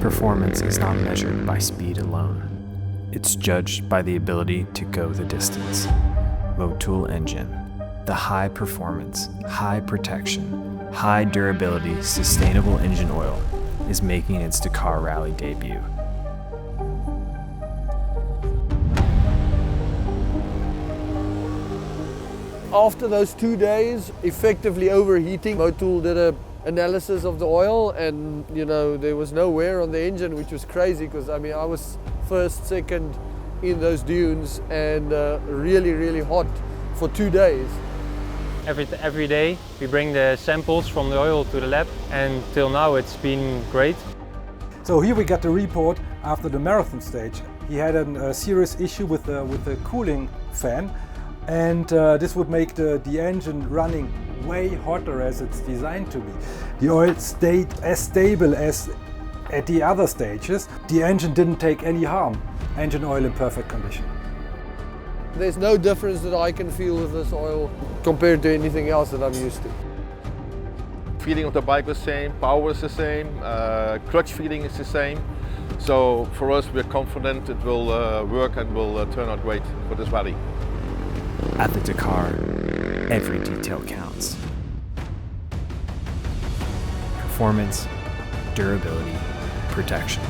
Performance is not measured by speed alone. It's judged by the ability to go the distance. Motul engine, the high performance, high protection, high durability, sustainable engine oil is making its Dakar Rally debut. After those 2 days, effectively overheating, Motul did an analysis of the oil, and there was no wear on the engine, which was crazy because I was first, second in those dunes and really hot for 2 days. Every day we bring the samples from the oil to the lab, and till now it's been great. So here we got the report after the marathon stage. He had a serious issue with the cooling fan, and this would make the engine running way hotter as it's designed to be. The oil stayed as stable as at the other stages. The engine didn't take any harm. Engine oil in perfect condition. There's no difference that I can feel with this oil compared to anything else that I'm used to. Feeling of the bike was the same, power is the same, clutch feeling is the same. So for us, we're confident it will work and will turn out great for this rally. At the Dakar, every detail counts. Performance, durability, protection.